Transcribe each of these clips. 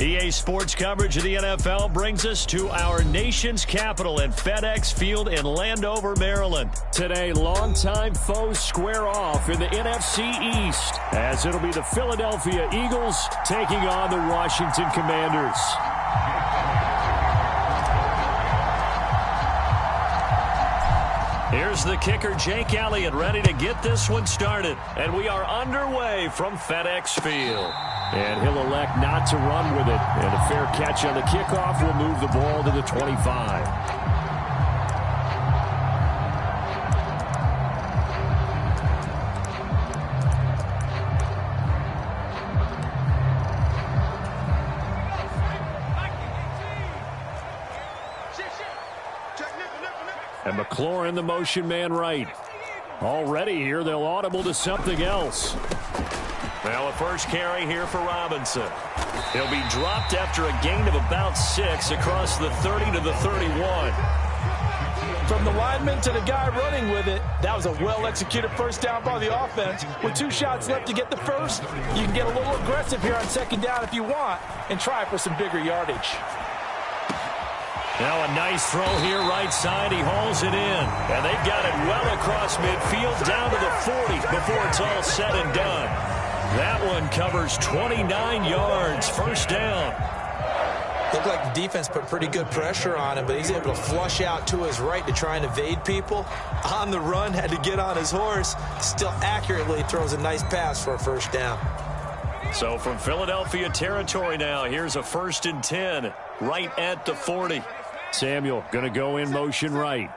EA Sports coverage of the NFL brings us to our nation's capital at FedEx Field in Landover, Maryland. Today, longtime foes square off in the NFC East, as it'll be the Philadelphia Eagles taking on the Washington Commanders. Here's the kicker, Jake Elliott, ready to get this one started. And we are underway from FedEx Field. And he'll elect not to run with it. And a fair catch on the kickoff will move the ball to the 25. And McLaurin, the motion man right. Already here, they'll audible to something else. Well, a first carry here for Robinson. He'll be dropped after a gain of about 6 across the 30 to the 31. From the lineman to the guy running with it, that was a well-executed first down by the offense. With 2 shots left to get the first, you can get a little aggressive here on second down if you want and try for some bigger yardage. Now a nice throw here right side. He hauls it in. And they've got it well across midfield down to the 40 before it's all said and done. That one covers 29 yards. First down. Looked like the defense put pretty good pressure on him, but he's able to flush out to his right to try and evade people. On the run, had to get on his horse. Still accurately throws a nice pass for a first down. So from Philadelphia territory now, here's a 1st and 10 right at the 40. Samuel going to go in motion right.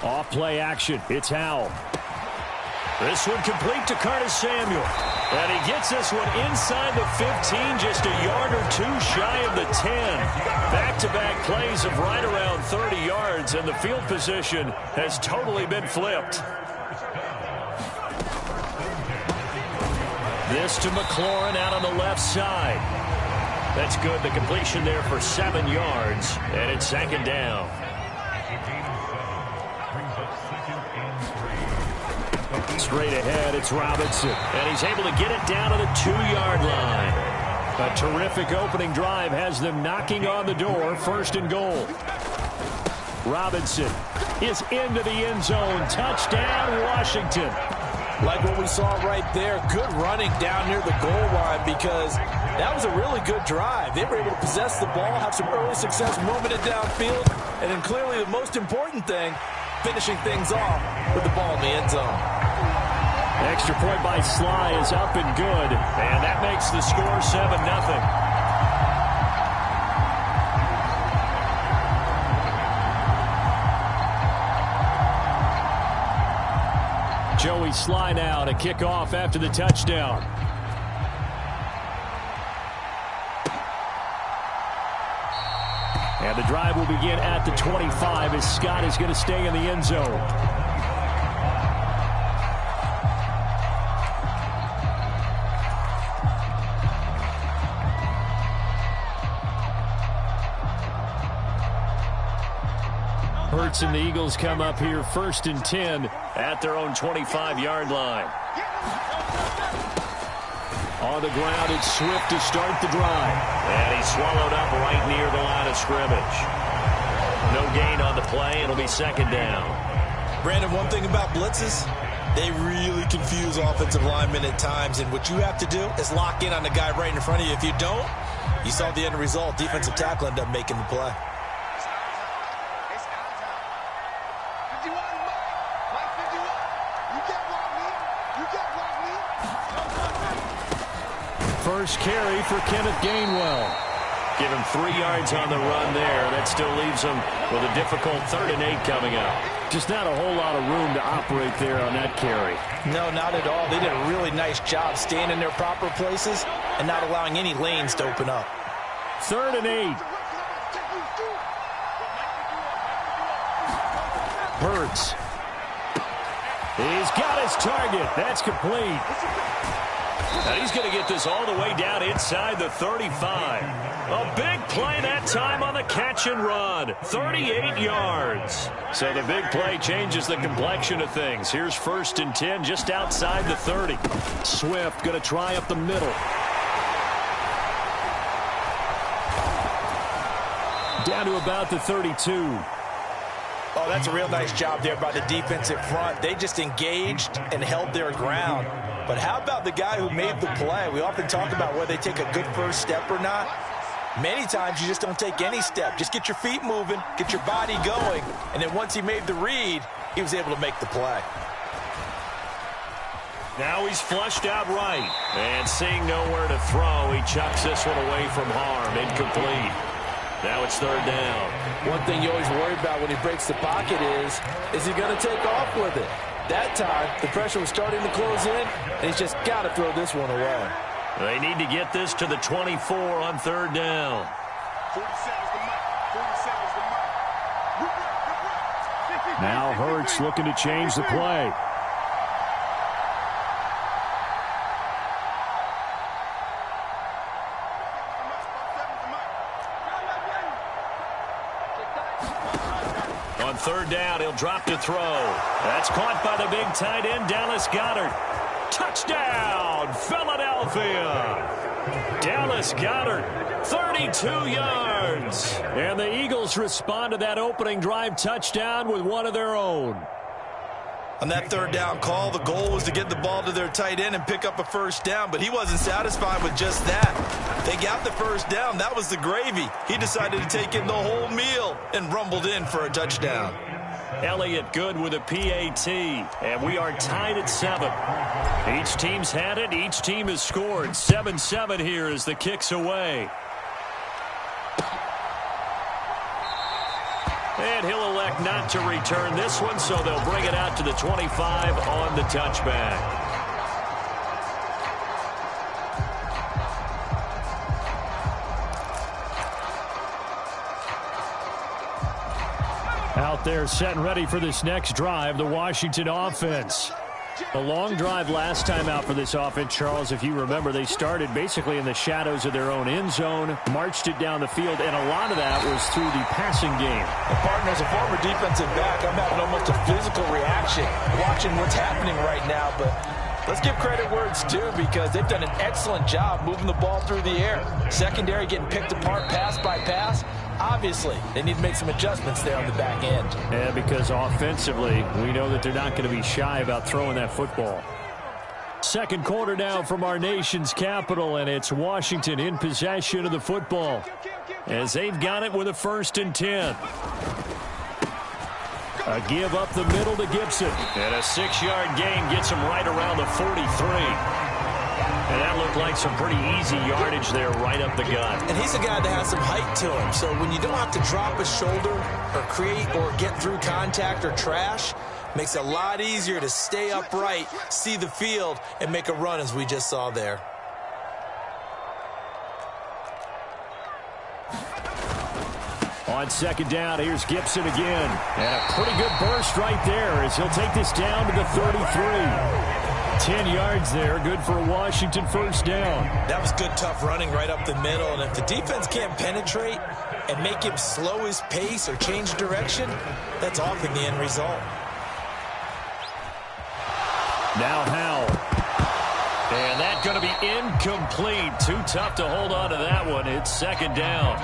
Off play action. It's Howell. This one complete to Curtis Samuel. And he gets this one inside the 15, just a yard or 2 shy of the 10. Back-to-back plays of right around 30 yards, and the field position has totally been flipped. This to McLaurin out on the left side. That's good. The completion there for 7 yards, and it's second down. Straight ahead, it's Robinson, and he's able to get it down to the 2-yard line. A terrific opening drive has them knocking on the door, 1st and goal. Robinson is into the end zone. Touchdown, Washington. Like what we saw right there, good running down near the goal line because that was a really good drive. They were able to possess the ball, have some early success moving it downfield, and then clearly the most important thing, finishing things off with the ball in the end zone. Extra point by Sly is up and good, and that makes the score 7-0. Joey Sly now to kick off after the touchdown. And the drive will begin at the 25 as Scott is going to stay in the end zone. Hurts and the Eagles come up here 1st and 10 at their own 25-yard line. On the ground, it's Swift to start the drive. And he's swallowed up right near the line of scrimmage. No gain on the play. It'll be second down. Brandon, one thing about blitzes, they really confuse offensive linemen at times. And what you have to do is lock in on the guy right in front of you. If you don't, you saw the end result. Defensive tackle ended up making the play. First carry for Kenneth Gainwell. Give him 3 yards on the run there. That still leaves him with a difficult 3rd and 8 coming up. Just not a whole lot of room to operate there on that carry. No, not at all. They did a really nice job staying in their proper places and not allowing any lanes to open up. 3rd and 8. Hurts. He's got his target. That's complete. And he's going to get this all the way down inside the 35. A big play that time on the catch and run. 38 yards. So the big play changes the complexion of things. Here's 1st and 10 just outside the 30. Swift going to try up the middle. Down to about the 32. Oh, that's a real nice job there by the defensive front. They just engaged and held their ground. But how about the guy who made the play? We often talk about whether they take a good first step or not. Many times you just don't take any step. Just get your feet moving, get your body going, and then once he made the read, he was able to make the play. Now he's flushed out right. And seeing nowhere to throw, he chucks this one away from harm. Incomplete. Now it's third down. One thing you always worry about when he breaks the pocket is he going to take off with it? That time, the pressure was starting to close in, and he's just got to throw this one away. They need to get this to the 24 on third down. 47's the mark. 47's the mark. Now Hurts looking to change the play. On third down, he'll drop to throw. That's caught by the big tight end, Dallas Goedert. Touchdown, Philadelphia! Dallas Goedert, 32 yards. And the Eagles respond to that opening drive touchdown with one of their own. On that third down call, the goal was to get the ball to their tight end and pick up a first down, but he wasn't satisfied with just that. They got the first down. That was the gravy. He decided to take in the whole meal and rumbled in for a touchdown. Elliott good with a PAT, and we are tied at 7. Each team's had it. Each team has scored. 7-7 here as the kick's away. And he'll elect not to return this one, so they'll bring it out to the 25 on the touchback. Out there set and ready for this next drive, the Washington offense. The long drive last time out for this offense, Charles, if you remember, they started basically in the shadows of their own end zone, marched it down the field, and a lot of that was through the passing game. And partner, as a former defensive back, I'm having almost a physical reaction watching what's happening right now, but let's give credit where it's due because they've done an excellent job moving the ball through the air. Secondary getting picked apart pass by pass. Obviously, they need to make some adjustments there on the back end. Yeah, because offensively, we know that they're not going to be shy about throwing that football. Second quarter now from our nation's capital, and it's Washington in possession of the football as they've got it with a 1st and 10. A give up the middle to Gibson. And a 6-yard gain gets him right around the 43. And that looked like some pretty easy yardage there right up the gut. And he's a guy that has some height to him. So when you don't have to drop a shoulder or create or get through contact or trash, makes it a lot easier to stay upright, see the field, and make a run as we just saw there. On second down, here's Gibson again. And a pretty good burst right there as he'll take this down to the 33. 10 yards there, good for a Washington 1st down. That was good, tough running right up the middle. And if the defense can't penetrate and make him slow his pace or change direction, that's often the end result. Now Howell. And that's going to be incomplete. Too tough to hold on to that one. It's 2nd down.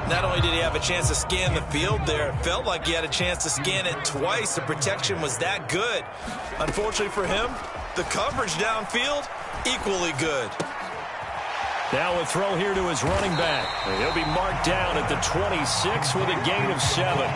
Not only did he have a chance to scan the field there, it felt like he had a chance to scan it twice. The protection was that good. Unfortunately for him, the coverage downfield, equally good. Now a throw here to his running back. He'll be marked down at the 26 with a gain of 7.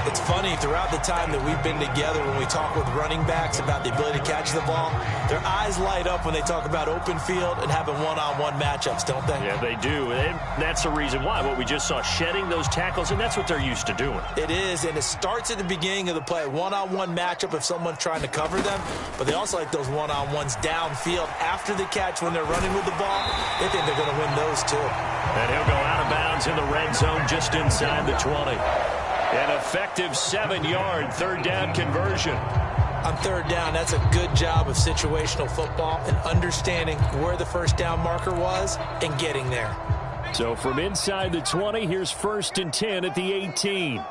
It's funny, throughout the time that we've been together, when we talk with running backs about the ability to catch the ball, their eyes light up when they talk about open field and having one-on-one matchups, don't they? Yeah, they do. And that's the reason why. What we just saw, shedding those tackles, and that's what they're used to doing. It is, and it starts at the beginning of the play. One-on-one matchup if someone's trying to cover them, but they also like those one-on-ones downfield after the catch when they're running with the ball. They think they're going to win those too. And he'll go out of bounds in the red zone just inside the 20. An effective 7-yard 3rd down conversion. On 3rd down, that's a good job of situational football and understanding where the 1st down marker was and getting there. So from inside the 20, here's 1st and 10 at the 18. Now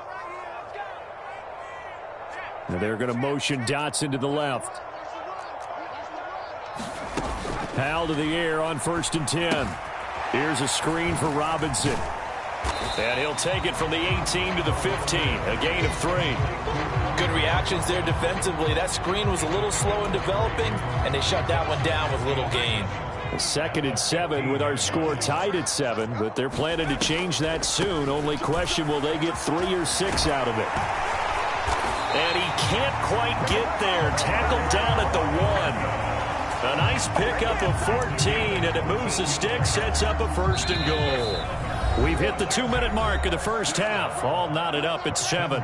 they're going to motion Dotson to the left. Howell to the air on 1st and 10. Here's a screen for Robinson. And he'll take it from the 18 to the 15, a gain of 3. Good reactions there defensively. That screen was a little slow in developing, and they shut that one down with little gain. 2nd and 7 with our score tied at 7, but they're planning to change that soon. Only question, will they get 3 or 6 out of it? And he can't quite get there. Tackled down at the 1. A nice pickup of 14, and it moves the stick, sets up a 1st and goal. We've hit the 2-minute mark of the first half. All knotted up at 7.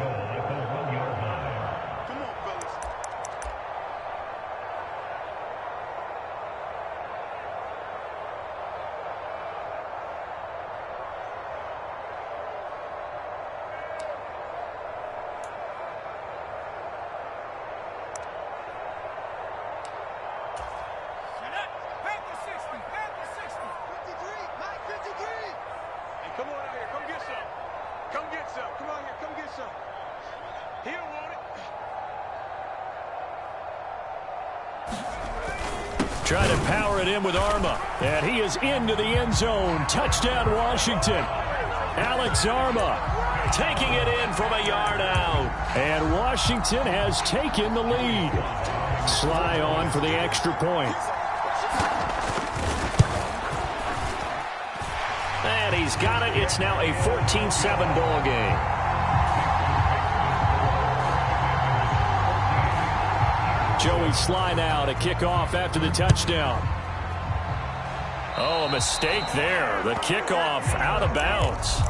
Trying to power it in with Arma. And he is into the end zone. Touchdown, Washington. Alex Arma taking it in from a yard out. And Washington has taken the lead. Sly on for the extra point. And he's got it. It's now a 14-7 ball game. Joey Sly now to kick off after the touchdown. Oh, a mistake there. The kickoff out of bounds.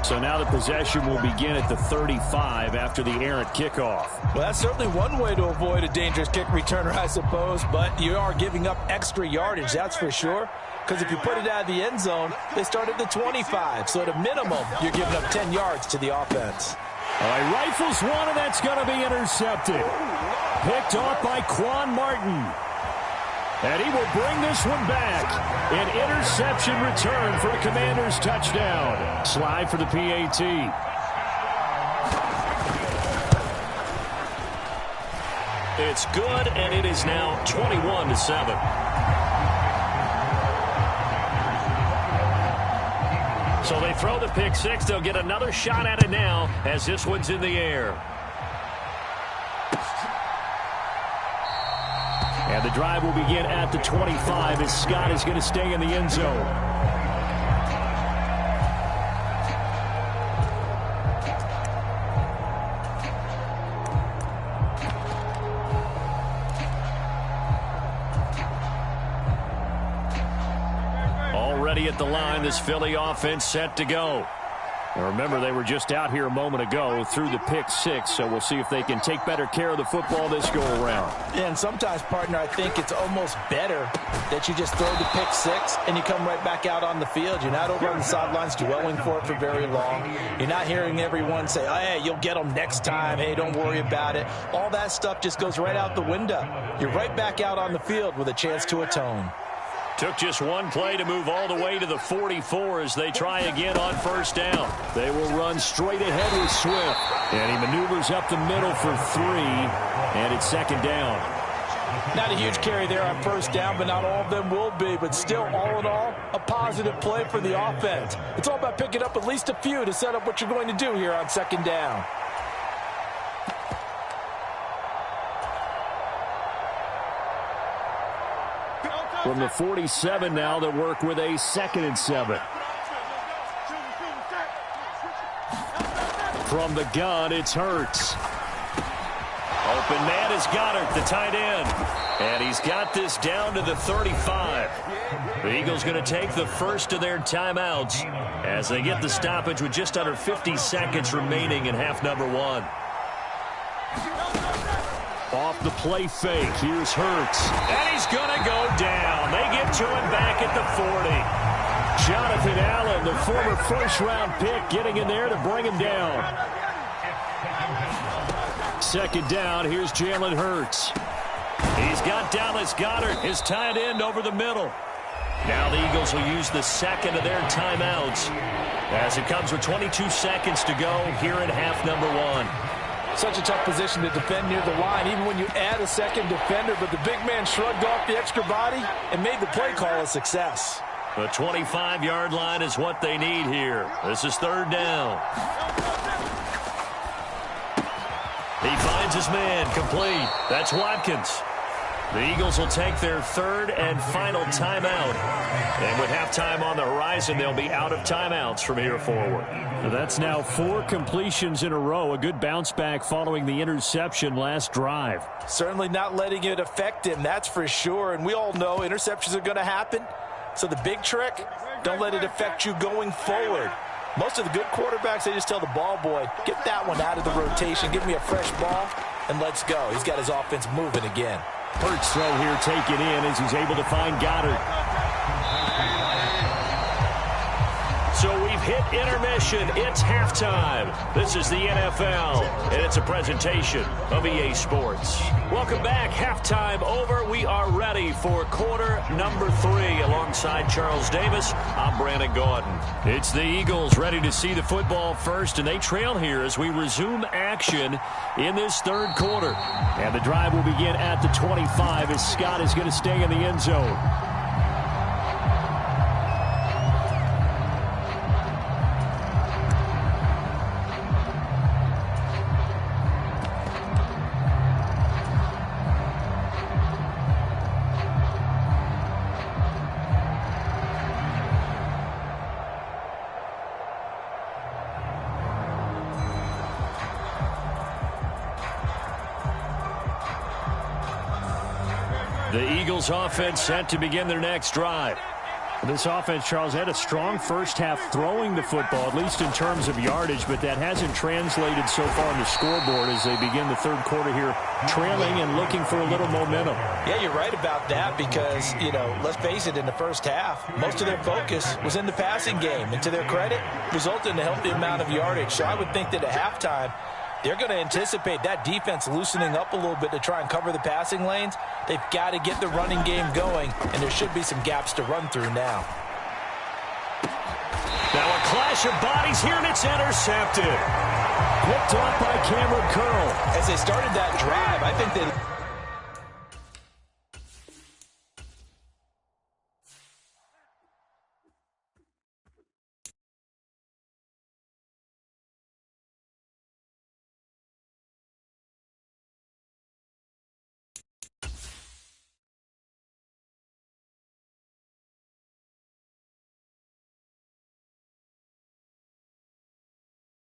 So now the possession will begin at the 35 after the errant kickoff. Well, that's certainly one way to avoid a dangerous kick returner, I suppose, but you are giving up extra yardage, that's for sure. Because if you put it out of the end zone, they start at the 25. So at a minimum, you're giving up 10 yards to the offense. All right, rifles one, and that's going to be intercepted. Picked off by Quan Martin. And he will bring this one back. An interception return for a Commanders touchdown. Slide for the PAT. It's good, and it is now 21-7. So they throw the pick six. They'll get another shot at it now as this one's in the air. And the drive will begin at the 25 as Scott is going to stay in the end zone. Already at the line, this Philly offense set to go. And remember, they were just out here a moment ago through the pick six, so we'll see if they can take better care of the football this go-around. Yeah, and sometimes, partner, I think it's almost better that you just throw the pick six and you come right back out on the field. You're not over on the sidelines dwelling for it for very long. You're not hearing everyone say, oh, hey, you'll get them next time. Hey, don't worry about it. All that stuff just goes right out the window. You're right back out on the field with a chance to atone. Took just one play to move all the way to the 44 as they try again on first down. They will run straight ahead with Swift. And he maneuvers up the middle for 3. And it's second down. Not a huge carry there on first down, but not all of them will be. But still, all in all, a positive play for the offense. It's all about picking up at least a few to set up what you're going to do here on second down. From the 47 now, they'll work with a 2nd and 7. From the gun, it's Hurts. Open man is Goddard, the tight end. And he's got this down to the 35. The Eagles going to take the first of their timeouts as they get the stoppage with just under 50 seconds remaining in half number 1. Off the play fake, here's Hurts. And he's going to go down. They get to him back at the 40. Jonathan Allen, the former first-round pick, getting in there to bring him down. Second down, here's Jalen Hurts. He's got Dallas Goedert, his tight end, over the middle. Now the Eagles will use the second of their timeouts as it comes with 22 seconds to go here in half number 1. Such a tough position to defend near the line, even when you add a second defender, but the big man shrugged off the extra body and made the play call a success. The 25-yard line is what they need here. This is third down. He finds his man, complete. That's Watkins. The Eagles will take their third and final timeout. And with halftime on the horizon, they'll be out of timeouts from here forward. That's now 4 completions in a row. A good bounce back following the interception last drive. Certainly not letting it affect him, that's for sure. And we all know interceptions are going to happen. So the big trick, don't let it affect you going forward. Most of the good quarterbacks, they just tell the ball boy, get that one out of the rotation, give me a fresh ball, and let's go. He's got his offense moving again. Hurts throw here taken in as he's able to find Goddard. So we've hit intermission. It's halftime. This is the NFL, and it's a presentation of EA Sports. Welcome back. Halftime over. We are ready for quarter number 3. Alongside Charles Davis, I'm Brandon Gordon. It's the Eagles ready to see the football first, and they trail here as we resume action in this third quarter. And the drive will begin at the 25 as Scott is going to stay in the end zone. The Eagles offense set to begin their next drive. This offense, Charles, had a strong first half throwing the football, at least in terms of yardage, but that hasn't translated so far on the scoreboard as they begin the third quarter here, trailing and looking for a little momentum. Yeah, you're right about that because, let's face it, in the first half, most of their focus was in the passing game. And to their credit, resulted in a healthy amount of yardage. So I would think that at halftime, they're going to anticipate that defense loosening up a little bit to try and cover the passing lanes. They've got to get the running game going, and there should be some gaps to run through now. Now a clash of bodies here, and it's intercepted. Picked off by Cameron Curl. As they started that drive, I think they